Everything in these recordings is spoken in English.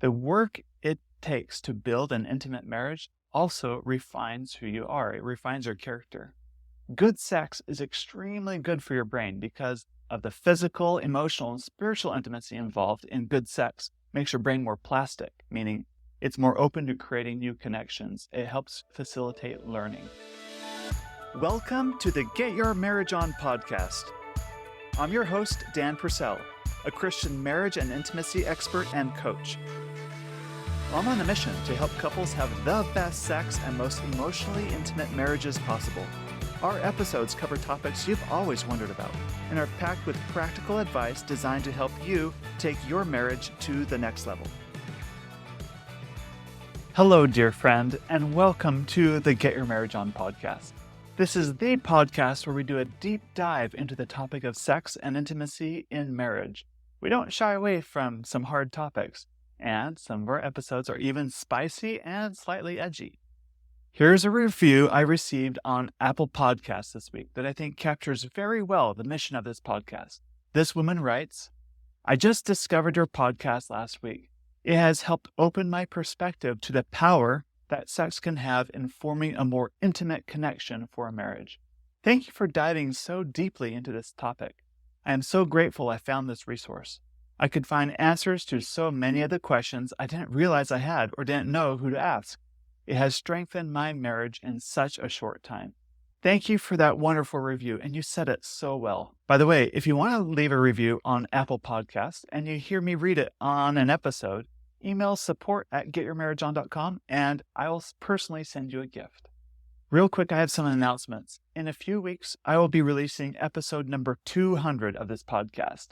The work it takes to build an intimate marriage also refines who you are. It refines your character. Good sex is extremely good for your brain because of the physical, emotional, and spiritual intimacy involved in good sex. Makes your brain more plastic, meaning it's more open to creating new connections. It helps facilitate learning. Welcome to the Get Your Marriage On podcast. I'm your host, Dan Purcell, a Christian marriage and intimacy expert and coach. I'm on a mission to help couples have the best sex and most emotionally intimate marriages possible. Our episodes cover topics you've always wondered about and are packed with practical advice designed to help you take your marriage to the next level. Hello, dear friend, and welcome to the Get Your Marriage On podcast. This is the podcast where we do a deep dive into the topic of sex and intimacy in marriage. We don't shy away from some hard topics, and some of our episodes are even spicy and slightly edgy. Here's a review I received on Apple Podcasts this week that I think captures very well the mission of this podcast. This woman writes, "I just discovered your podcast last week. It has helped open my perspective to the power that sex can have in forming a more intimate connection for a marriage. Thank you for diving so deeply into this topic. I am so grateful I found this resource. I could find answers to so many of the questions I didn't realize I had or didn't know who to ask. It has strengthened my marriage in such a short time." Thank you for that wonderful review, and you said it so well. By the way, if you want to leave a review on Apple Podcasts and you hear me read it on an episode, email support@getyourmarriageon.com and I will personally send you a gift. Real quick, I have some announcements. In a few weeks, I will be releasing episode number 200 of this podcast.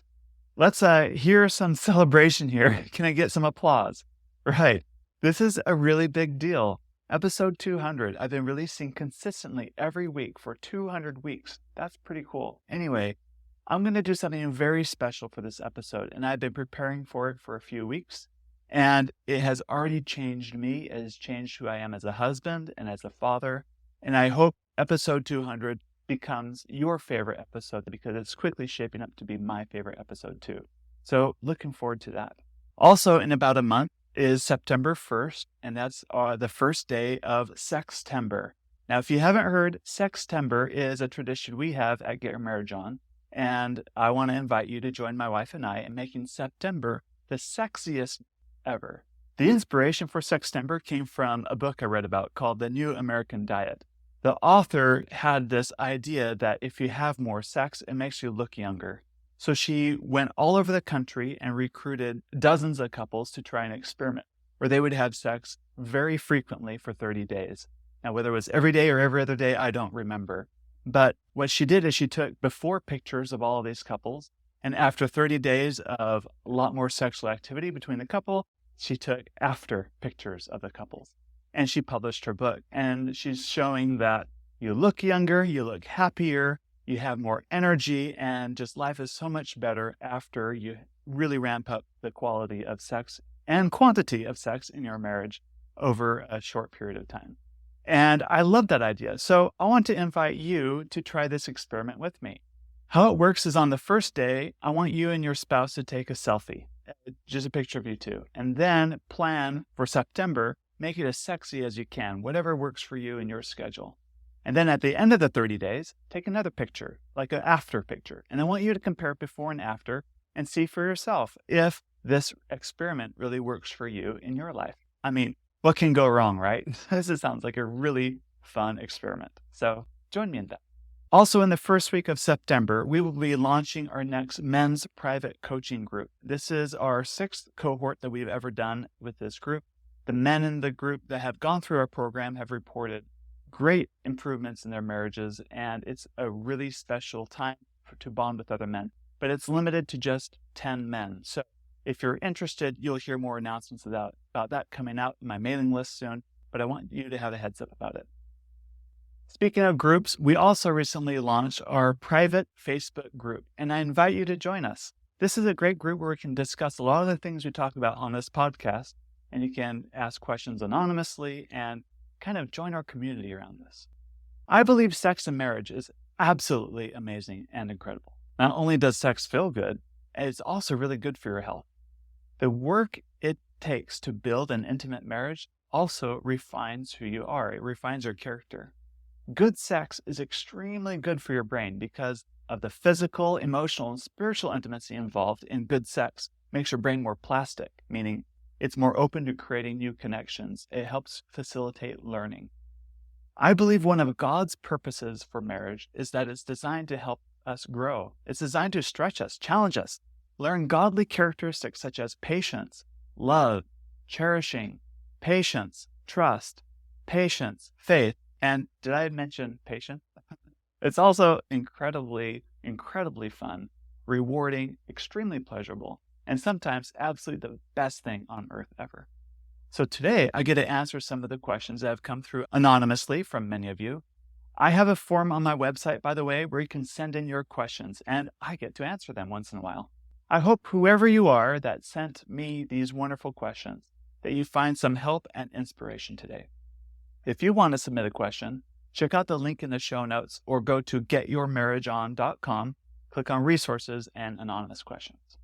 Let's hear some celebration here. Can I get some applause? Right. This is a really big deal. Episode 200. I've been releasing consistently every week for 200 weeks. That's pretty cool. Anyway, I'm going to do something very special for this episode, and I've been preparing for it for a few weeks. And it has already changed me. It has changed who I am as a husband and as a father. And I hope episode 200 becomes your favorite episode because it's quickly shaping up to be my favorite episode too. So looking forward to that. Also, in about a month is September 1st, and that's the first day of Sextember. Now, if you haven't heard, Sextember is a tradition we have at Get Your Marriage On. And I want to invite you to join my wife and I in making September the sexiest ever. The inspiration for Sextember came from a book I read about called The New American Diet. The author had this idea that if you have more sex, it makes you look younger. So she went all over the country and recruited dozens of couples to try an experiment where they would have sex very frequently for 30 days. Now, whether it was every day or every other day, I don't remember. But what she did is she took before pictures of all of these couples, and after 30 days of a lot more sexual activity between the couple, she took after pictures of the couples. And she published her book. And she's showing that you look younger, you look happier, you have more energy, and just life is so much better after you really ramp up the quality of sex and quantity of sex in your marriage over a short period of time. And I love that idea. So I want to invite you to try this experiment with me. How it works is on the first day, I want you and your spouse to take a selfie, just a picture of you two, and then plan for September, make it as sexy as you can, whatever works for you in your schedule. And then at the end of the 30 days, take another picture, like an after picture. And I want you to compare before and after and see for yourself if this experiment really works for you in your life. I mean, what can go wrong, right? This sounds like a really fun experiment. So join me in that. Also, in the first week of September, we will be launching our next men's private coaching group. This is our 6th cohort that we've ever done with this group. The men in the group that have gone through our program have reported great improvements in their marriages, and it's a really special time to bond with other men. But it's limited to just 10 men. So if you're interested, you'll hear more announcements about that coming out in my mailing list soon, but I want you to have a heads up about it. Speaking of groups, we also recently launched our private Facebook group, and I invite you to join us. This is a great group where we can discuss a lot of the things we talk about on this podcast, and you can ask questions anonymously and kind of join our community around this. I believe sex in marriage is absolutely amazing and incredible. Not only does sex feel good, it's also really good for your health. The work it takes to build an intimate marriage also refines who you are. It refines your character. Good sex is extremely good for your brain because of the physical, emotional, and spiritual intimacy involved in good sex. Makes your brain more plastic, meaning it's more open to creating new connections. It helps facilitate learning. I believe one of God's purposes for marriage is that it's designed to help us grow. It's designed to stretch us, challenge us, learn godly characteristics such as patience, love, cherishing, patience, trust, patience, faith, and did I mention patience? It's also incredibly fun, rewarding, extremely pleasurable, and sometimes absolutely the best thing on earth ever. So today I get to answer some of the questions that have come through anonymously from many of you. I have a form on my website, by the way, where you can send in your questions, and I get to answer them once in a while. I hope whoever you are that sent me these wonderful questions, that you find some help and inspiration today. If you want to submit a question, check out the link in the show notes or go to getyourmarriageon.com, click on resources and anonymous questions.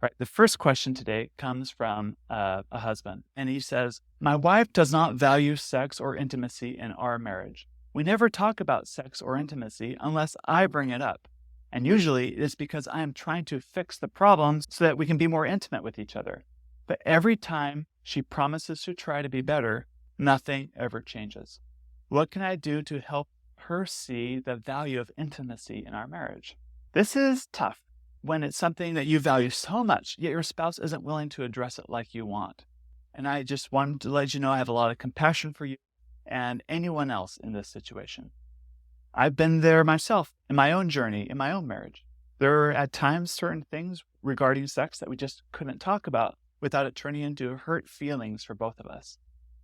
Right. The first question today comes from a husband, and he says, "My wife does not value sex or intimacy in our marriage. We never talk about sex or intimacy unless I bring it up. And usually it's because I am trying to fix the problem so that we can be more intimate with each other. But every time she promises to try to be better, nothing ever changes. What can I do to help her see the value of intimacy in our marriage?" This is tough when it's something that you value so much, yet your spouse isn't willing to address it like you want. And I just wanted to let you know I have a lot of compassion for you and anyone else in this situation. I've been there myself in my own journey, in my own marriage. There are at times certain things regarding sex that we just couldn't talk about without it turning into hurt feelings for both of us.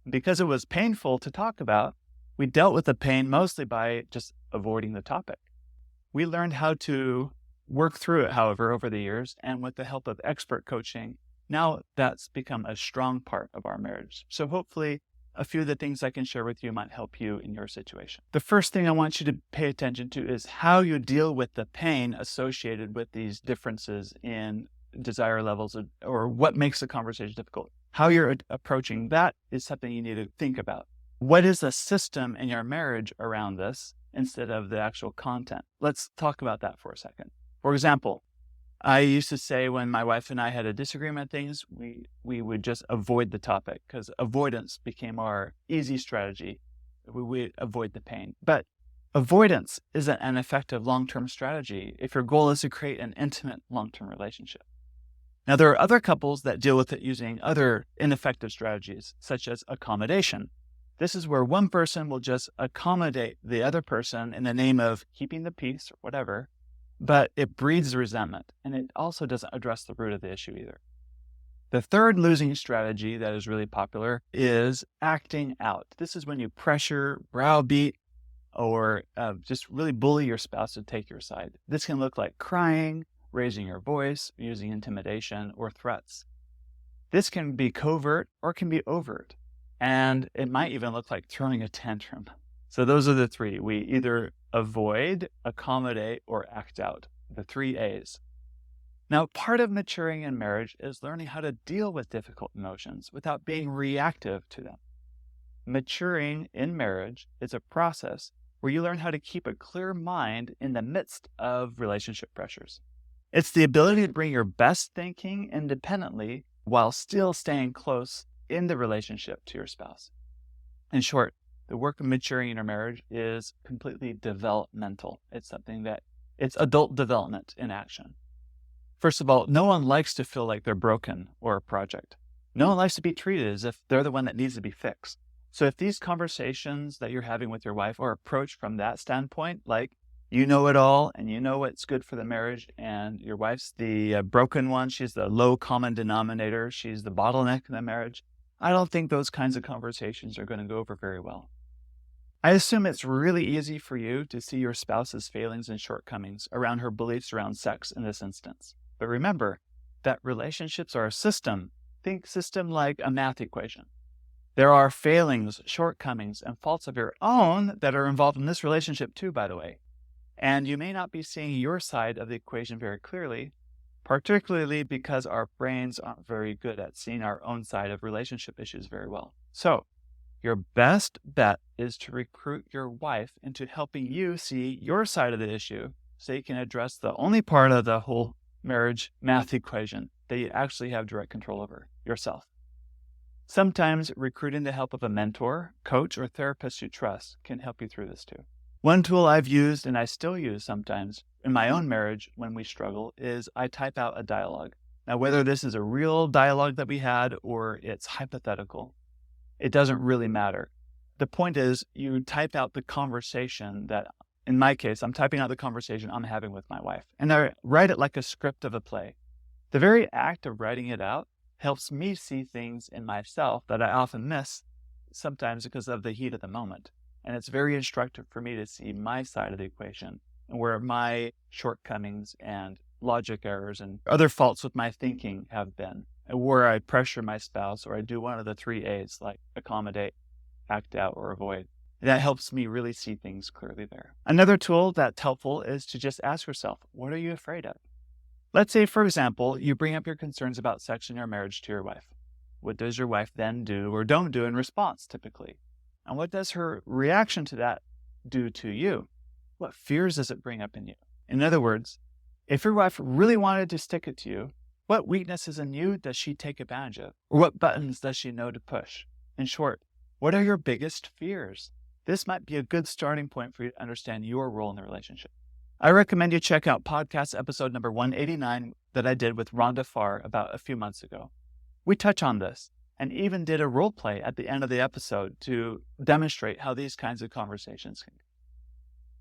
Because it was painful to talk about, we dealt with the pain mostly by just avoiding the topic. We learned how to work through it, however, over the years, and with the help of expert coaching, now that's become a strong part of our marriage. So hopefully a few of the things I can share with you might help you in your situation. The first thing I want you to pay attention to is how you deal with the pain associated with these differences in desire levels or what makes the conversation difficult. How you're approaching that is something you need to think about. What is the system in your marriage around this instead of the actual content? Let's talk about that for a second. For example, I used to say when my wife and I had a disagreement on things, we would just avoid the topic because avoidance became our easy strategy. We would avoid the pain. But avoidance isn't an effective long-term strategy if your goal is to create an intimate long-term relationship. Now, there are other couples that deal with it using other ineffective strategies, such as accommodation. This is where one person will just accommodate the other person in the name of keeping the peace or whatever, but it breeds resentment, and it also doesn't address the root of the issue either. The third losing strategy that is really popular is acting out. This is when you pressure, browbeat, or just really bully your spouse to take your side. This can look like crying, raising your voice, using intimidation, or threats. This can be covert or can be overt, and it might even look like throwing a tantrum. So those are the three. We either avoid, accommodate, or act out. The 3 A's. Now, part of maturing in marriage is learning how to deal with difficult emotions without being reactive to them. Maturing in marriage is a process where you learn how to keep a clear mind in the midst of relationship pressures. It's the ability to bring your best thinking independently while still staying close in the relationship to your spouse. In short, the work of maturing in your marriage is completely developmental. It's adult development in action. First of all, no one likes to feel like they're broken or a project. No one likes to be treated as if they're the one that needs to be fixed. So if these conversations that you're having with your wife are approached from that standpoint, like you know it all and you know what's good for the marriage, and your wife's the broken one, she's the low common denominator, she's the bottleneck in the marriage, I don't think those kinds of conversations are going to go over very well. I assume it's really easy for you to see your spouse's failings and shortcomings around her beliefs around sex in this instance. But remember that relationships are a system. Think system like a math equation. There are failings, shortcomings, and faults of your own that are involved in this relationship too, by the way. And you may not be seeing your side of the equation very clearly, particularly because our brains aren't very good at seeing our own side of relationship issues very well. So, your best bet is to recruit your wife into helping you see your side of the issue so you can address the only part of the whole marriage math equation that you actually have direct control over, yourself. Sometimes recruiting the help of a mentor, coach, or therapist you trust can help you through this too. One tool I've used and I still use sometimes in my own marriage when we struggle is I type out a dialogue. Now, whether this is a real dialogue that we had or it's hypothetical, it doesn't really matter. The point is you type out the conversation that, in my case, I'm typing out the conversation I'm having with my wife, and I write it like a script of a play. The very act of writing it out helps me see things in myself that I often miss, sometimes because of the heat of the moment. And it's very instructive for me to see my side of the equation and where my shortcomings and logic errors and other faults with my thinking have been, and where I pressure my spouse or I do one of the 3 A's like accommodate, act out, or avoid. That helps me really see things clearly there. Another tool that's helpful is to just ask yourself, what are you afraid of? Let's say, for example, you bring up your concerns about sex in your marriage to your wife. What does your wife then do or don't do in response, typically? And what does her reaction to that do to you? What fears does it bring up in you? In other words, if your wife really wanted to stick it to you, what weaknesses in you does she take advantage of? Or what buttons does she know to push? In short, what are your biggest fears? This might be a good starting point for you to understand your role in the relationship. I recommend you check out podcast episode number 189 that I did with Rhonda Farr about a few months ago. We touch on this and even did a role play at the end of the episode to demonstrate how these kinds of conversations can go.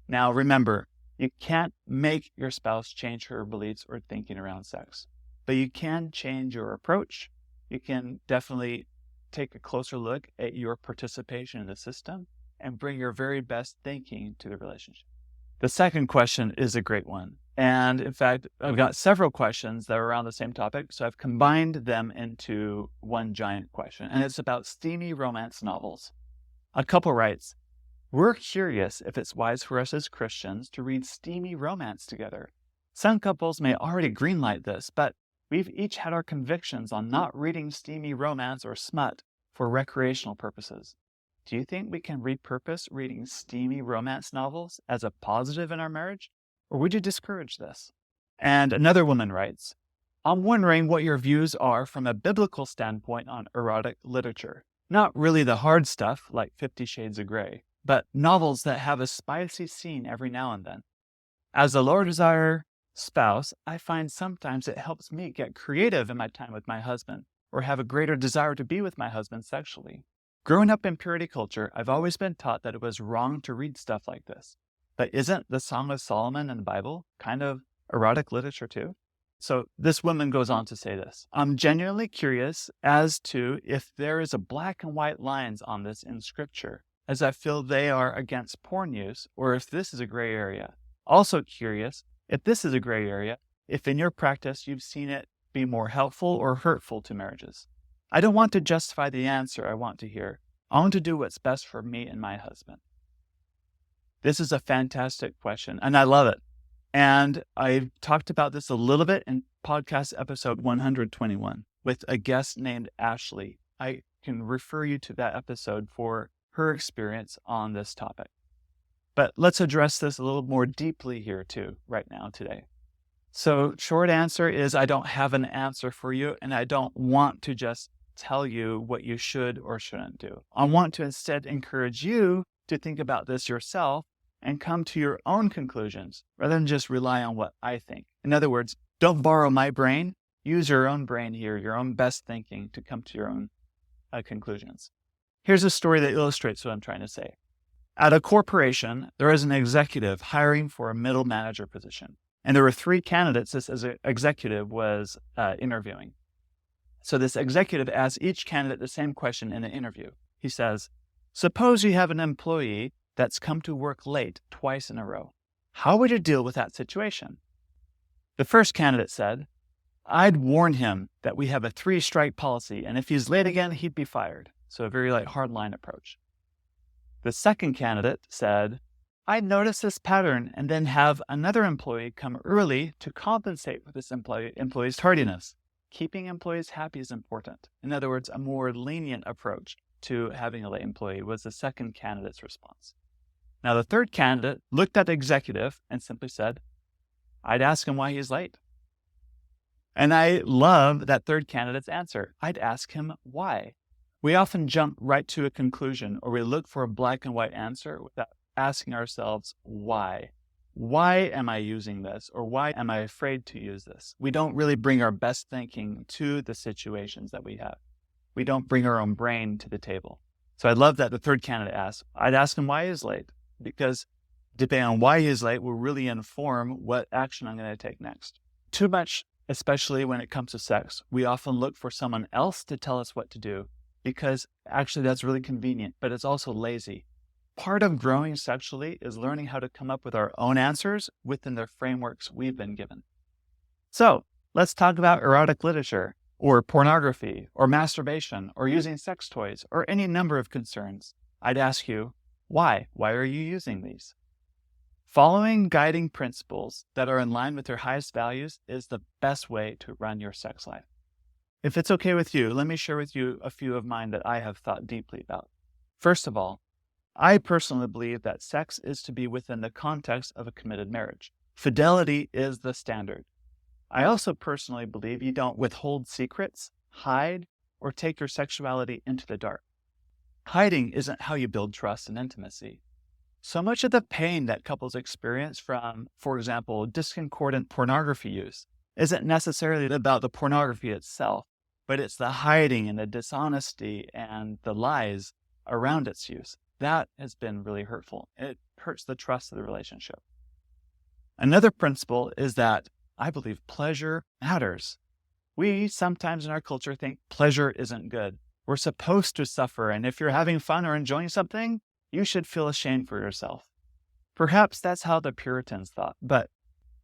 Now, remember, you can't make your spouse change her beliefs or thinking around sex, but you can change your approach. You can definitely take a closer look at your participation in the system and bring your very best thinking to the relationship. The second question is a great one. And in fact, I've got several questions that are around the same topic, so I've combined them into one giant question, and it's about steamy romance novels. A couple writes, we're curious if it's wise for us as Christians to read steamy romance together. Some couples may already greenlight this, but we've each had our convictions on not reading steamy romance or smut for recreational purposes. Do you think we can repurpose reading steamy romance novels as a positive in our marriage? Or would you discourage this? And another woman writes, I'm wondering what your views are from a biblical standpoint on erotic literature. Not really the hard stuff like 50 Shades of Grey, but novels that have a spicy scene every now and then. As a lower desire spouse, I find sometimes it helps me get creative in my time with my husband, or have a greater desire to be with my husband sexually. Growing up in purity culture, I've always been taught that it was wrong to read stuff like this. But isn't the Song of Solomon in the Bible kind of erotic literature too? So this woman goes on to say this. I'm genuinely curious as to if there is a black and white lines on this in Scripture, as I feel they are against porn use, or if this is a gray area. Also curious, if this is a gray area, if in your practice you've seen it be more helpful or hurtful to marriages. I don't want to justify the answer I want to hear. I want to do what's best for me and my husband. This is a fantastic question, and I love it. And I talked about this a little bit in podcast episode 121 with a guest named Ashley. I can refer you to that episode for her experience on this topic. But let's address this a little more deeply here too, right now, today. So short answer is I don't have an answer for you, and I don't want to just tell you what you should or shouldn't do. I want to instead encourage you to think about this yourself and come to your own conclusions rather than just rely on what I think. In other words, don't borrow my brain. Use your own brain here, your own best thinking to come to your own conclusions. Here's a story that illustrates what I'm trying to say. At a corporation, there is an executive hiring for a middle manager position. And there were 3 candidates this executive was interviewing. So this executive asks each candidate the same question in the interview. He says, suppose you have an employee that's come to work late twice in a row. How would you deal with that situation? The first candidate said, I'd warn him that we have a 3-strike policy, and if he's late again, he'd be fired. So a very hardline approach. The second candidate said, I'd notice this pattern and then have another employee come early to compensate for this employee's tardiness. Keeping employees happy is important. In other words, a more lenient approach to having a late employee was the second candidate's response. Now, the third candidate looked at the executive and simply said, I'd ask him why he's late. And I love that third candidate's answer. I'd ask him why. We often jump right to a conclusion, or we look for a black and white answer without asking ourselves why. Why am I using this? Or why am I afraid to use this? We don't really bring our best thinking to the situations that we have. We don't bring our own brain to the table. So I love that the third candidate asked. I'd ask him why he's late, because depending on why he's late will really inform what action I'm going to take next. Too much, especially when it comes to sex, we often look for someone else to tell us what to do, because actually that's really convenient, but it's also lazy. Part of growing sexually is learning how to come up with our own answers within the frameworks we've been given. So let's talk about erotic literature, or pornography, or masturbation, or using sex toys, or any number of concerns. I'd ask you, why? Why are you using these? Following guiding principles that are in line with your highest values is the best way to run your sex life. If it's okay with you, let me share with you a few of mine that I have thought deeply about. First of all, I personally believe that sex is to be within the context of a committed marriage. Fidelity is the standard. I also personally believe you don't withhold secrets, hide, or take your sexuality into the dark. Hiding isn't how you build trust and intimacy. So much of the pain that couples experience from, for example, discordant pornography use isn't necessarily about the pornography itself, but it's the hiding and the dishonesty and the lies around its use. That has been really hurtful. It hurts the trust of the relationship. Another principle is that I believe pleasure matters. We sometimes in our culture think pleasure isn't good. We're supposed to suffer, and if you're having fun or enjoying something, you should feel ashamed for yourself. Perhaps that's how the Puritans thought, but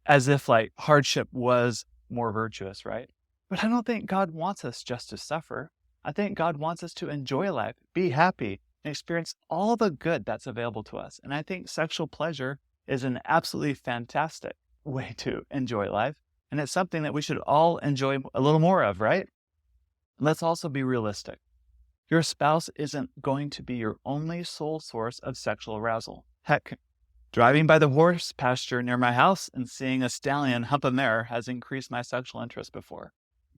as if like hardship was more virtuous, right? But I don't think God wants us just to suffer. I think God wants us to enjoy life, be happy, and experience all the good that's available to us. And I think sexual pleasure is an absolutely fantastic way to enjoy life. And it's something that we should all enjoy a little more of, right? Let's also be realistic. Your spouse isn't going to be your only sole source of sexual arousal. Heck, driving by the horse pasture near my house and seeing a stallion hump a mare has increased my sexual interest before.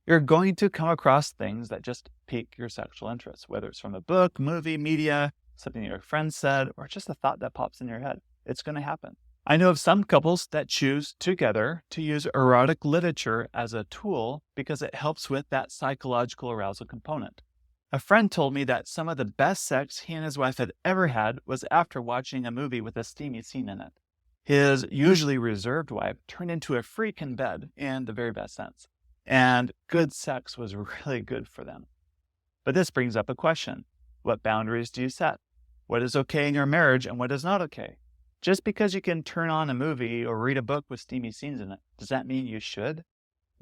You're going to come across things that just pique your sexual interest, whether it's from a book, movie, media, something your friend said, or just a thought that pops in your head. It's going to happen. I know of some couples that choose together to use erotic literature as a tool because it helps with that psychological arousal component. A friend told me that some of the best sex he and his wife had ever had was after watching a movie with a steamy scene in it. His usually reserved wife turned into a freak in bed in the very best sense. And good sex was really good for them. But this brings up a question. What boundaries do you set? What is okay in your marriage and what is not okay? Just because you can turn on a movie or read a book with steamy scenes in it, does that mean you should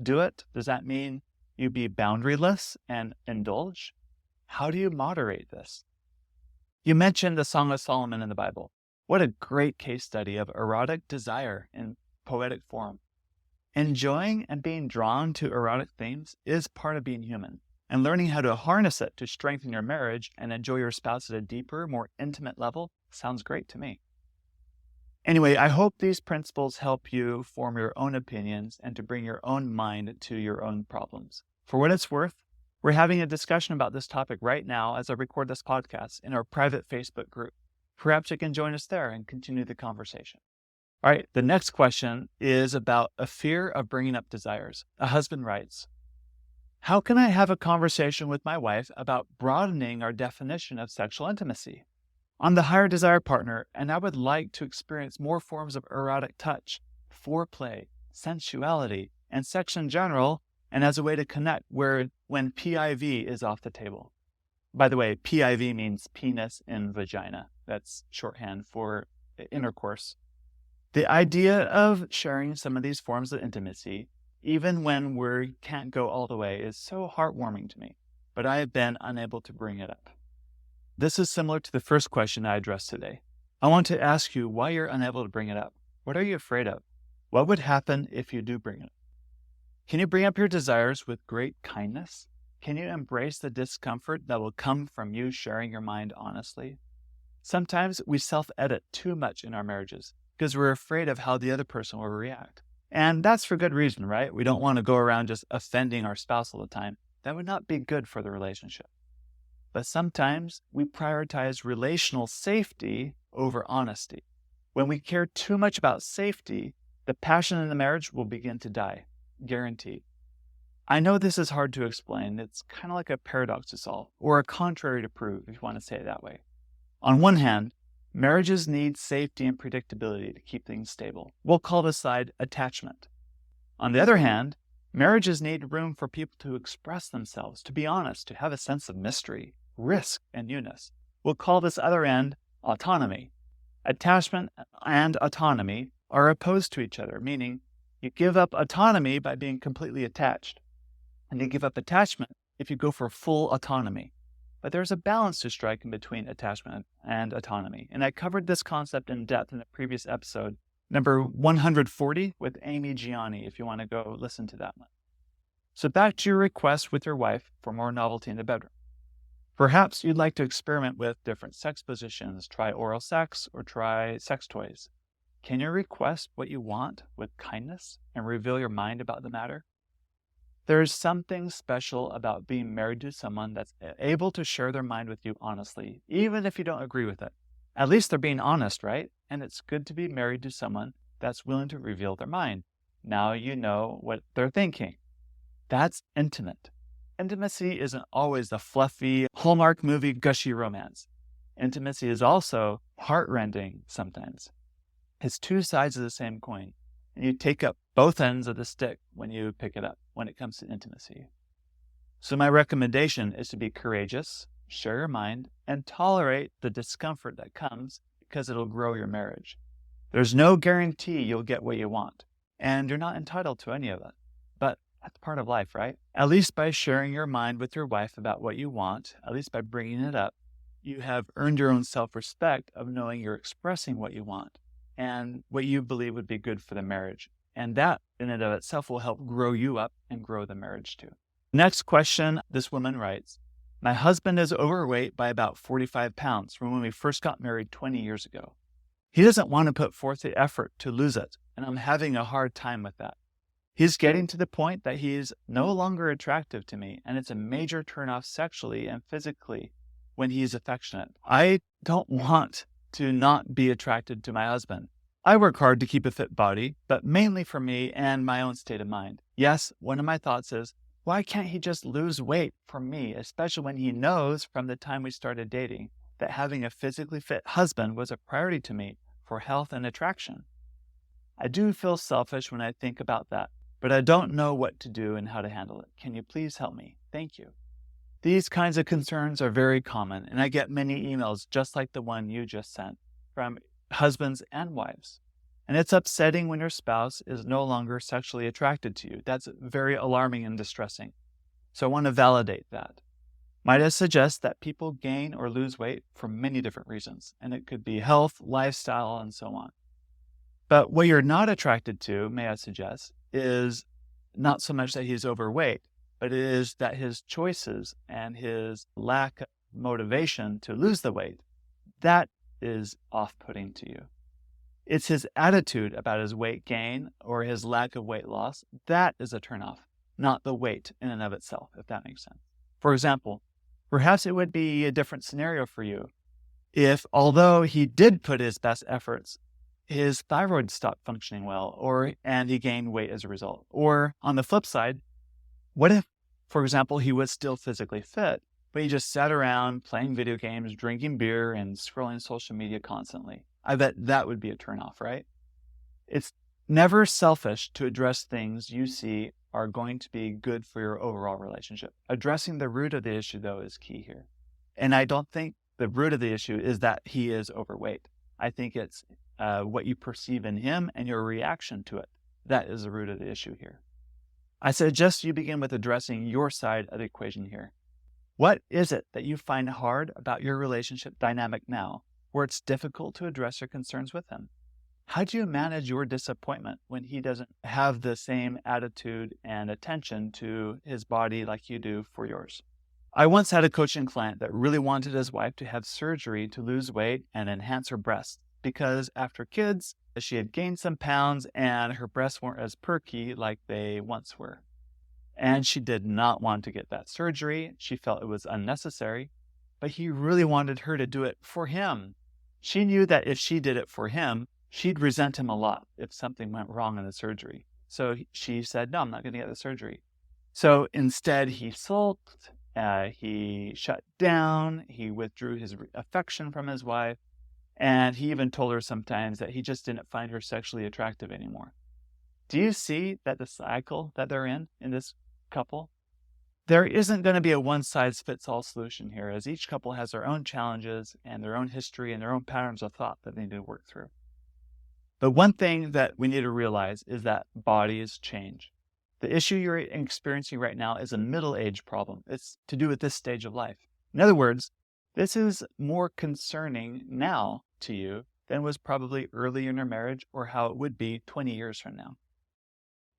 do it? Does that mean you be boundaryless and indulge? How do you moderate this? You mentioned the Song of Solomon in the Bible. What a great case study of erotic desire in poetic form. Enjoying and being drawn to erotic themes is part of being human, and learning how to harness it to strengthen your marriage and enjoy your spouse at a deeper, more intimate level sounds great to me. Anyway, I hope these principles help you form your own opinions and to bring your own mind to your own problems. For what it's worth, we're having a discussion about this topic right now as I record this podcast in our private Facebook group. Perhaps you can join us there and continue the conversation. All right, the next question is about a fear of bringing up desires. A husband writes, how can I have a conversation with my wife about broadening our definition of sexual intimacy? I'm the higher desire partner, and I would like to experience more forms of erotic touch, foreplay, sensuality, and sex in general, and as a way to connect when PIV is off the table. By the way, PIV means penis in vagina. That's shorthand for intercourse. The idea of sharing some of these forms of intimacy, even when we can't go all the way, is so heartwarming to me, but I have been unable to bring it up. This is similar to the first question I addressed today. I want to ask you why you're unable to bring it up. What are you afraid of? What would happen if you do bring it up? Can you bring up your desires with great kindness? Can you embrace the discomfort that will come from you sharing your mind honestly? Sometimes we self-edit too much in our marriages because we're afraid of how the other person will react. And that's for good reason, right? We don't want to go around just offending our spouse all the time. That would not be good for the relationship. But sometimes we prioritize relational safety over honesty. When we care too much about safety, the passion in the marriage will begin to die, guaranteed. I know this is hard to explain. It's kind of like a paradox to solve, or a contrary to prove, if you want to say it that way. On one hand, marriages need safety and predictability to keep things stable. We'll call this side attachment. On the other hand, marriages need room for people to express themselves, to be honest, to have a sense of mystery, risk, and newness. We'll call this other end autonomy. Attachment and autonomy are opposed to each other, meaning you give up autonomy by being completely attached, and you give up attachment if you go for full autonomy. But there's a balance to strike in between attachment and autonomy, and I covered this concept in depth in a previous episode, number 140 with Amy Gianni, if you want to go listen to that one. So back to your request with your wife for more novelty in the bedroom. Perhaps you'd like to experiment with different sex positions, try oral sex, or try sex toys. Can you request what you want with kindness and reveal your mind about the matter? There's something special about being married to someone that's able to share their mind with you honestly, even if you don't agree with it. At least they're being honest, right? And it's good to be married to someone that's willing to reveal their mind. Now you know what they're thinking. That's intimate. Intimacy isn't always the fluffy Hallmark movie gushy romance. Intimacy is also heartrending sometimes. It's two sides of the same coin, and you take up both ends of the stick when you pick it up when it comes to intimacy. So my recommendation is to be courageous, share your mind, and tolerate the discomfort that comes because it'll grow your marriage. There's no guarantee you'll get what you want, and you're not entitled to any of it. But that's part of life, right? At least by sharing your mind with your wife about what you want, at least by bringing it up, you have earned your own self-respect of knowing you're expressing what you want and what you believe would be good for the marriage. And that in and of itself will help grow you up and grow the marriage too. Next question, this woman writes, my husband is overweight by about 45 pounds from when we first got married 20 years ago. He doesn't want to put forth the effort to lose it, and I'm having a hard time with that. He's getting to the point that he's no longer attractive to me, and it's a major turnoff sexually and physically when he's affectionate. I don't want to not be attracted to my husband. I work hard to keep a fit body, but mainly for me and my own state of mind. Yes, one of my thoughts is, why can't he just lose weight for me, especially when he knows from the time we started dating that having a physically fit husband was a priority to me for health and attraction? I do feel selfish when I think about that, but I don't know what to do and how to handle it. Can you please help me? Thank you. These kinds of concerns are very common, and I get many emails just like the one you just sent from husbands and wives. And it's upsetting when your spouse is no longer sexually attracted to you. That's very alarming and distressing. So I want to validate that. Might I suggest that people gain or lose weight for many different reasons, and it could be health, lifestyle, and so on. But what you're not attracted to, may I suggest, is not so much that he's overweight, but it is that his choices and his lack of motivation to lose the weight, that is off-putting to you. It's his attitude about his weight gain or his lack of weight loss, that is a turnoff, not the weight in and of itself, if that makes sense. For example, perhaps it would be a different scenario for you if, although he did put his best efforts, his thyroid stopped functioning well, and he gained weight as a result. Or on the flip side, what if, for example, he was still physically fit, but he just sat around playing video games, drinking beer, and scrolling social media constantly? I bet that would be a turnoff, right? It's never selfish to address things you see are going to be good for your overall relationship. Addressing the root of the issue, though, is key here. And I don't think the root of the issue is that he is overweight. I think it's what you perceive in him and your reaction to it. That is the root of the issue here. I suggest you begin with addressing your side of the equation here. What is it that you find hard about your relationship dynamic now? or it's difficult to address your concerns with him? How do you manage your disappointment when he doesn't have the same attitude and attention to his body like you do for yours? I once had a coaching client that really wanted his wife to have surgery to lose weight and enhance her breasts because after kids, she had gained some pounds and her breasts weren't as perky like they once were. And she did not want to get that surgery. She felt it was unnecessary, but he really wanted her to do it for him. She knew that if she did it for him, she'd resent him a lot if something went wrong in the surgery. So she said, no, I'm not going to get the surgery. So instead, he sulked, he shut down, he withdrew his affection from his wife, and he even told her sometimes that he just didn't find her sexually attractive anymore. Do you see that the cycle that they're in this couple? There isn't going to be a one-size-fits-all solution here, as each couple has their own challenges and their own history and their own patterns of thought that they need to work through. But one thing that we need to realize is that bodies change. The issue you're experiencing right now is a middle-age problem. It's to do with this stage of life. In other words, this is more concerning now to you than was probably early in your marriage or how it would be 20 years from now.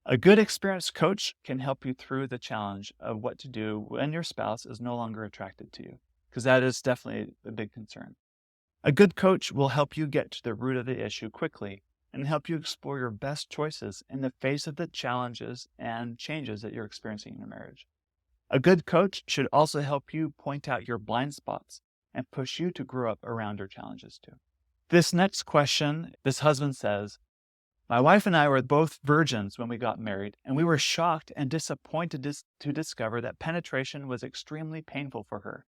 A good experienced coach can help you through the challenge of what to do when your spouse is no longer attracted to you, because that is definitely a big concern. A good coach will help you get to the root of the issue quickly and help you explore your best choices in the face of the challenges and changes that you're experiencing in your marriage. A good coach should also help you point out your blind spots and push you to grow up around your challenges too. This next question, this husband says, my wife and I were both virgins when we got married, and we were shocked and disappointed to discover that penetration was extremely painful for her.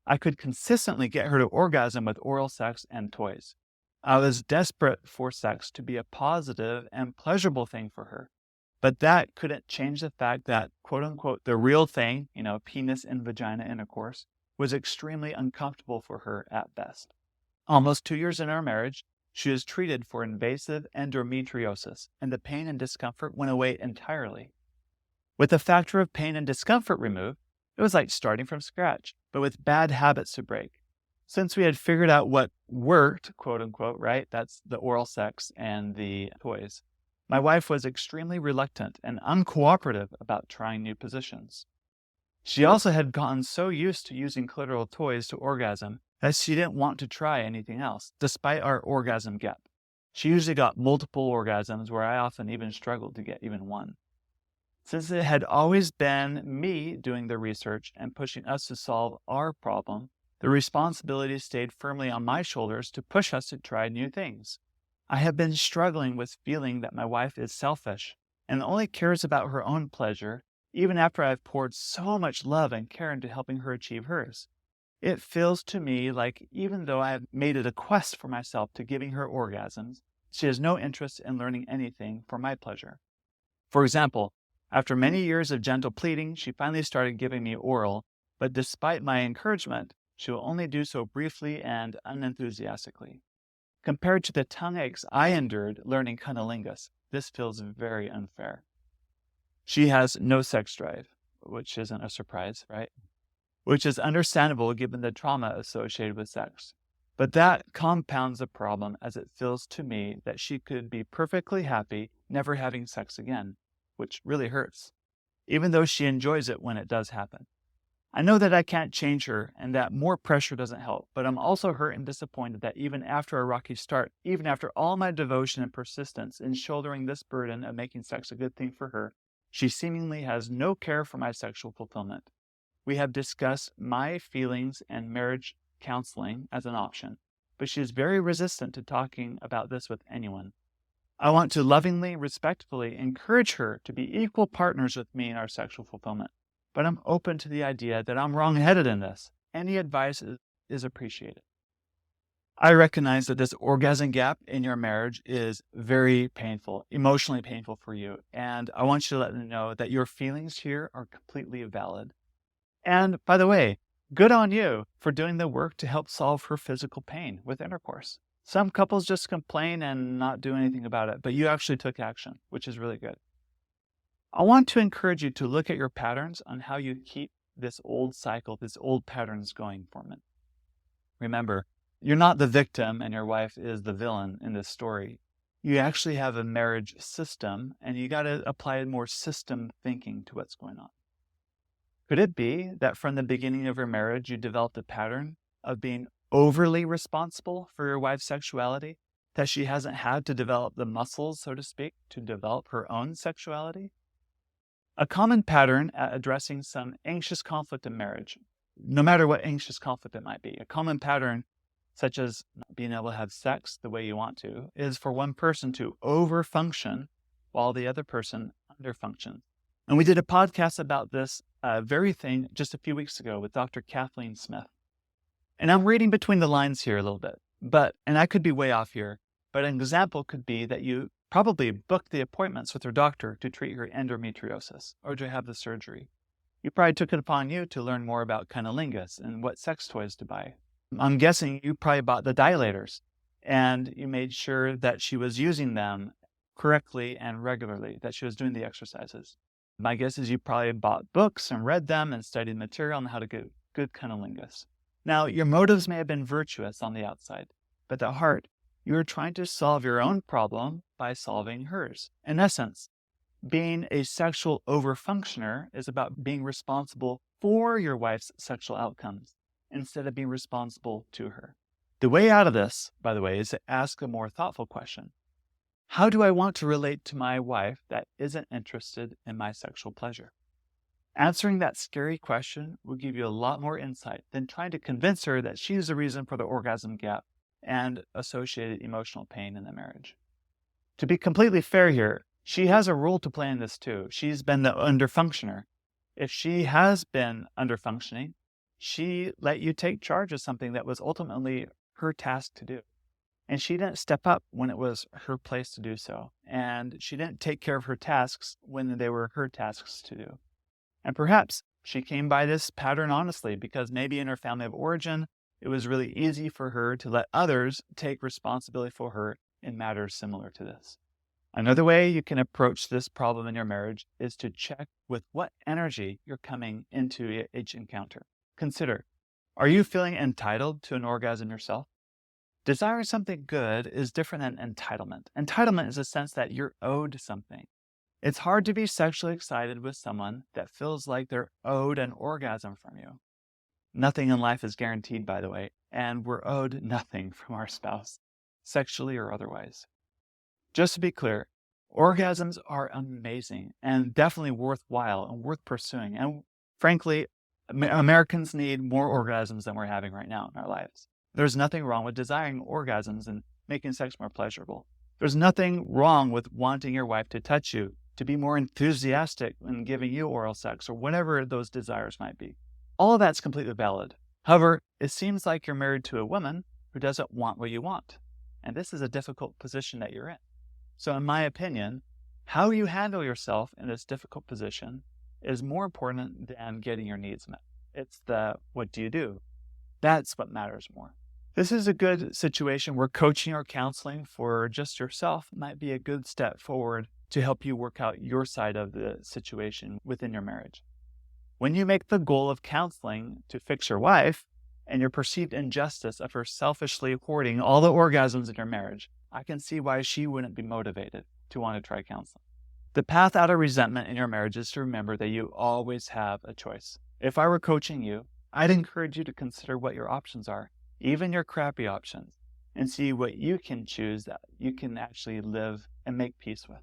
I could consistently get her to orgasm with oral sex and toys. I was desperate for sex to be a positive and pleasurable thing for her. But that couldn't change the fact that, quote unquote, the real thing, penis and vagina intercourse, was extremely uncomfortable for her at best. Almost 2 years in our marriage, she was treated for invasive endometriosis, and the pain and discomfort went away entirely. With the factor of pain and discomfort removed, it was like starting from scratch, but with bad habits to break. Since we had figured out what worked, quote unquote, right? That's the oral sex and the toys. My wife was extremely reluctant and uncooperative about trying new positions. She also had gotten so used to using clitoral toys to orgasm that she didn't want to try anything else, despite our orgasm gap. She usually got multiple orgasms where I often even struggled to get even one. Since it had always been me doing the research and pushing us to solve our problem, the responsibility stayed firmly on my shoulders to push us to try new things. I have been struggling with feeling that my wife is selfish and only cares about her own pleasure, even after I've poured so much love and care into helping her achieve hers. It feels to me like even though I have made it a quest for myself to giving her orgasms, she has no interest in learning anything for my pleasure. For example, after many years of gentle pleading, she finally started giving me oral, but despite my encouragement, she will only do so briefly and unenthusiastically. Compared to the tongue aches I endured learning cunnilingus, this feels very unfair. She has no sex drive, which isn't a surprise, right? Which is understandable given the trauma associated with sex. But that compounds the problem as it feels to me that she could be perfectly happy never having sex again, which really hurts, even though she enjoys it when it does happen. I know that I can't change her and that more pressure doesn't help, but I'm also hurt and disappointed that even after a rocky start, even after all my devotion and persistence in shouldering this burden of making sex a good thing for her, she seemingly has no care for my sexual fulfillment. We have discussed my feelings and marriage counseling as an option, but she is very resistant to talking about this with anyone. I want to lovingly, respectfully encourage her to be equal partners with me in our sexual fulfillment, but I'm open to the idea that I'm wrong-headed in this. Any advice is appreciated. I recognize that this orgasm gap in your marriage is very painful, emotionally painful for you, and I want you to let them know that your feelings here are completely valid. And by the way, good on you for doing the work to help solve her physical pain with intercourse. Some couples just complain and not do anything about it, but you actually took action, which is really good. I want to encourage you to look at your patterns on how you keep this old cycle, these old patterns going for a minute. Remember, You're not the victim and your wife is the villain in this story. You actually have a marriage system, and you got to apply more system thinking to what's going on. Could it be that from the beginning of your marriage, you developed a pattern of being overly responsible for your wife's sexuality, that she hasn't had to develop the muscles, so to speak, to develop her own sexuality? A common pattern at addressing some anxious conflict in marriage, no matter what anxious conflict it might be, a common pattern such as not being able to have sex the way you want to, is for one person to overfunction while the other person underfunctions. And we did a podcast about this very thing just a few weeks ago with Dr. Kathleen Smith. And I'm reading between the lines here a little bit, and I could be way off here, but an example could be that you probably booked the appointments with your doctor to treat your endometriosis or to have the surgery. You probably took it upon you to learn more about cunnilingus and what sex toys to buy. I'm guessing you probably bought the dilators and you made sure that she was using them correctly and regularly, that she was doing the exercises. My guess is you probably bought books and read them and studied material on how to get good cunnilingus. Now, your motives may have been virtuous on the outside, but at heart, you are trying to solve your own problem by solving hers. In essence, being a sexual overfunctioner is about being responsible for your wife's sexual outcomes instead of being responsible to her. The way out of this, by the way, is to ask a more thoughtful question. How do I want to relate to my wife that isn't interested in my sexual pleasure? Answering that scary question will give you a lot more insight than trying to convince her that she's the reason for the orgasm gap and associated emotional pain in the marriage. To be completely fair here, she has a role to play in this too. She's been the underfunctioner. If she has been underfunctioning, she let you take charge of something that was ultimately her task to do. And she didn't step up when it was her place to do so. And she didn't take care of her tasks when they were her tasks to do. And perhaps she came by this pattern honestly because maybe in her family of origin, it was really easy for her to let others take responsibility for her in matters similar to this. Another way you can approach this problem in your marriage is to check with what energy you're coming into each encounter. Consider, are you feeling entitled to an orgasm yourself? Desiring something good is different than entitlement. Entitlement is a sense that you're owed something. It's hard to be sexually excited with someone that feels like they're owed an orgasm from you. Nothing in life is guaranteed, by the way, and we're owed nothing from our spouse, sexually or otherwise. Just to be clear, orgasms are amazing and definitely worthwhile and worth pursuing. And frankly, Americans need more orgasms than we're having right now in our lives. There's nothing wrong with desiring orgasms and making sex more pleasurable. There's nothing wrong with wanting your wife to touch you, to be more enthusiastic in giving you oral sex or whatever those desires might be. All of that's completely valid. However, it seems like you're married to a woman who doesn't want what you want. And this is a difficult position that you're in. So in my opinion, how you handle yourself in this difficult position is more important than getting your needs met. It's the what do you do? That's what matters more. This is a good situation where coaching or counseling for just yourself might be a good step forward to help you work out your side of the situation within your marriage. When you make the goal of counseling to fix your wife and your perceived injustice of her selfishly hoarding all the orgasms in your marriage, I can see why she wouldn't be motivated to want to try counseling. The path out of resentment in your marriage is to remember that you always have a choice. If I were coaching you, I'd encourage you to consider what your options are, even your crappy options, and see what you can choose that you can actually live and make peace with.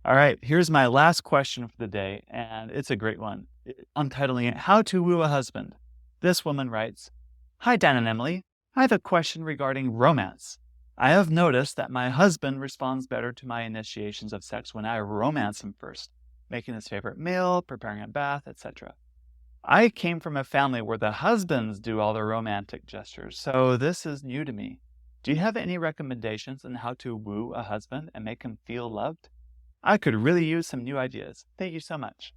All right, here's my last question for the day, and it's a great one. I'm titling it, How to Woo a Husband. This woman writes, Hi, Dan and Emily. I have a question regarding romance. I have noticed that my husband responds better to my initiations of sex when I romance him first, making his favorite meal, preparing a bath, etc. I came from a family where the husbands do all the romantic gestures, so this is new to me. Do you have any recommendations on how to woo a husband and make him feel loved? I could really use some new ideas. Thank you so much.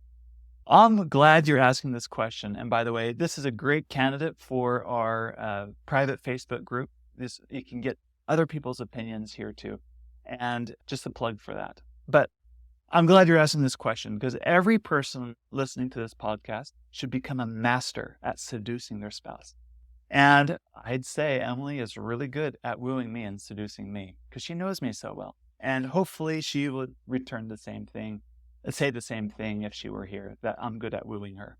I'm glad you're asking this question. And by the way, this is a great candidate for our private Facebook group. You can get other people's opinions here too. And just a plug for that. But I'm glad you're asking this question because every person listening to this podcast should become a master at seducing their spouse. And I'd say Emily is really good at wooing me and seducing me because she knows me so well. And hopefully she would return the same thing, say the same thing if she were here, that I'm good at wooing her.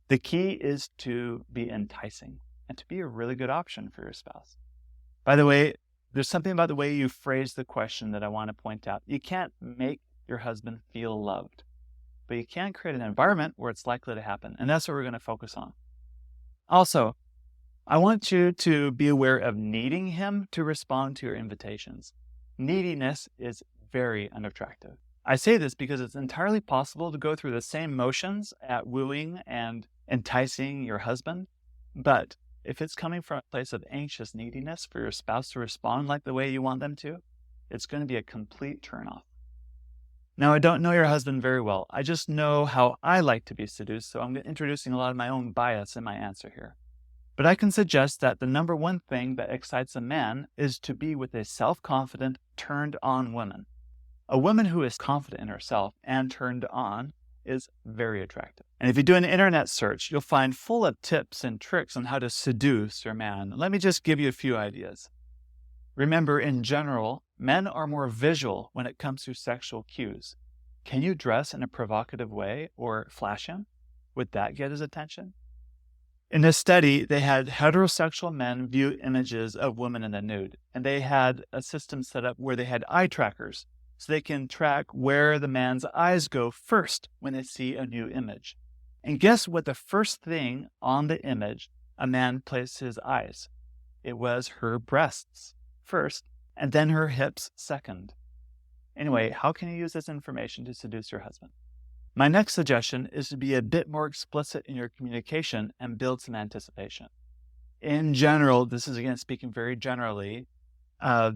The key is to be enticing and to be a really good option for your spouse. By the way, there's something about the way you phrase the question that I want to point out. You can't make your husband feel loved, but you can create an environment where it's likely to happen. And that's what we're going to focus on. Also, I want you to be aware of needing him to respond to your invitations. Neediness is very unattractive. I say this because it's entirely possible to go through the same motions at wooing and enticing your husband, but if it's coming from a place of anxious neediness for your spouse to respond like the way you want them to, it's going to be a complete turnoff. Now, I don't know your husband very well. I just know how I like to be seduced, so I'm introducing a lot of my own bias in my answer here. But I can suggest that the number one thing that excites a man is to be with a self-confident, turned-on woman. A woman who is confident in herself and turned on is very attractive. And if you do an internet search, you'll find full of tips and tricks on how to seduce your man. Let me just give you a few ideas. Remember, in general, men are more visual when it comes to sexual cues. Can you dress in a provocative way or flash him? Would that get his attention? In this study, they had heterosexual men view images of women in the nude, and they had a system set up where they had eye trackers, so they can track where the man's eyes go first when they see a new image. And guess what the first thing on the image a man placed his eyes? It was her breasts first, and then her hips second. Anyway, how can you use this information to seduce your husband? My next suggestion is to be a bit more explicit in your communication and build some anticipation. In general, this is again speaking very generally,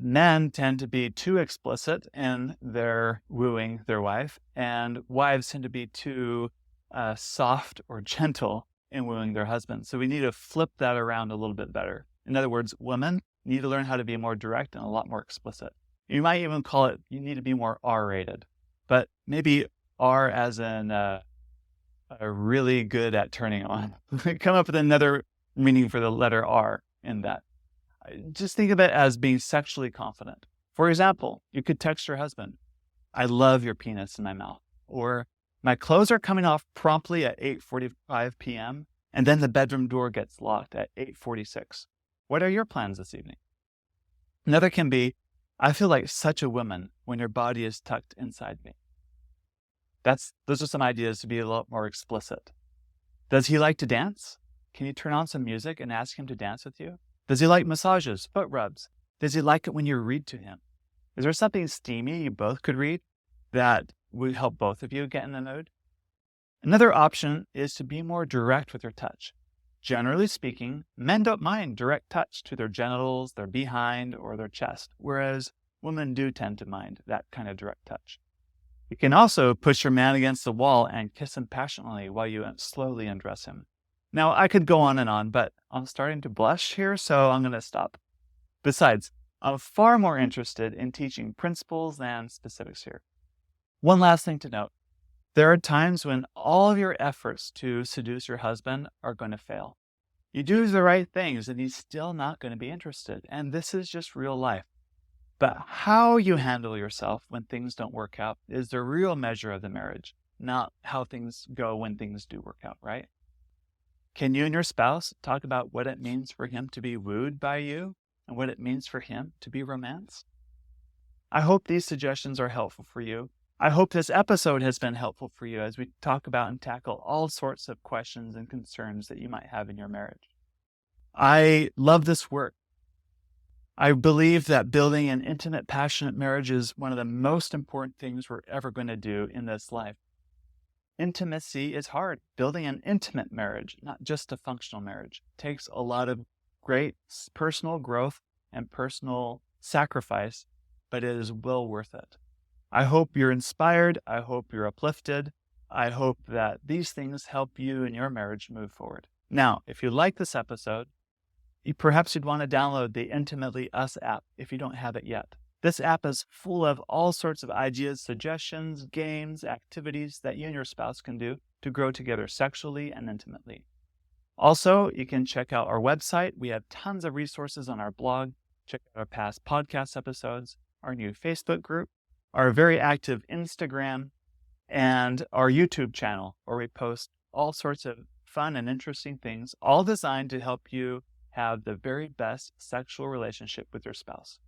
men tend to be too explicit in their wooing their wife, and wives tend to be too soft or gentle in wooing their husband. So we need to flip that around a little bit better. In other words, women need to learn how to be more direct and a lot more explicit. You might even call it, you need to be more R-rated, but maybe R as in really good at turning on. Come up with another meaning for the letter R in that. Just think of it as being sexually confident. For example, you could text your husband, I love your penis in my mouth. Or, my clothes are coming off promptly at 8:45 p.m. and then the bedroom door gets locked at 8:46. What are your plans this evening? Another can be, I feel like such a woman when your body is tucked inside me. Those are some ideas to be a lot more explicit. Does he like to dance? Can you turn on some music and ask him to dance with you? Does he like massages, foot rubs? Does he like it when you read to him? Is there something steamy you both could read that would help both of you get in the mood? Another option is to be more direct with your touch. Generally speaking, men don't mind direct touch to their genitals, their behind, or their chest, whereas women do tend to mind that kind of direct touch. You can also push your man against the wall and kiss him passionately while you slowly undress him. Now, I could go on and on, but I'm starting to blush here, so I'm going to stop. Besides, I'm far more interested in teaching principles than specifics here. One last thing to note. There are times when all of your efforts to seduce your husband are going to fail. You do the right things and he's still not going to be interested, and this is just real life. But how you handle yourself when things don't work out is the real measure of the marriage, not how things go when things do work out, right? Can you and your spouse talk about what it means for him to be wooed by you and what it means for him to be romanced? I hope these suggestions are helpful for you. I hope this episode has been helpful for you as we talk about and tackle all sorts of questions and concerns that you might have in your marriage. I love this work. I believe that building an intimate, passionate marriage is one of the most important things we're ever going to do in this life. Intimacy is hard. Building an intimate marriage, not just a functional marriage, takes a lot of great personal growth and personal sacrifice, but it is well worth it. I hope you're inspired. I hope you're uplifted. I hope that these things help you and your marriage move forward. Now, if you like this episode, perhaps you'd want to download the Intimately Us app if you don't have it yet. This app is full of all sorts of ideas, suggestions, games, activities that you and your spouse can do to grow together sexually and intimately. Also, you can check out our website. We have tons of resources on our blog. Check out our past podcast episodes, our new Facebook group, our very active Instagram, and our YouTube channel, where we post all sorts of fun and interesting things, all designed to help you have the very best sexual relationship with your spouse.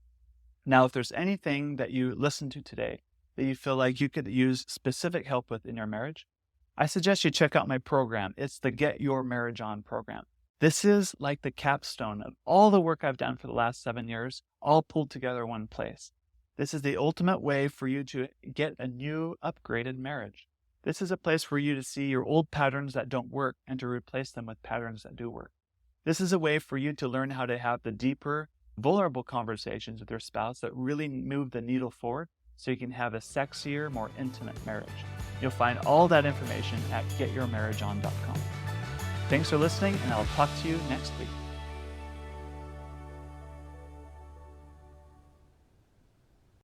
Now, if there's anything that you listened to today that you feel like you could use specific help with in your marriage, I suggest you check out my program. It's the Get Your Marriage On program. This is like the capstone of all the work I've done for the last 7 years, all pulled together in one place. This is the ultimate way for you to get a new, upgraded marriage. This is a place for you to see your old patterns that don't work and to replace them with patterns that do work. This is a way for you to learn how to have the deeper, vulnerable conversations with your spouse that really move the needle forward so you can have a sexier, more intimate marriage. You'll find all that information at getyourmarriageon.com. Thanks for listening, and I'll talk to you next week.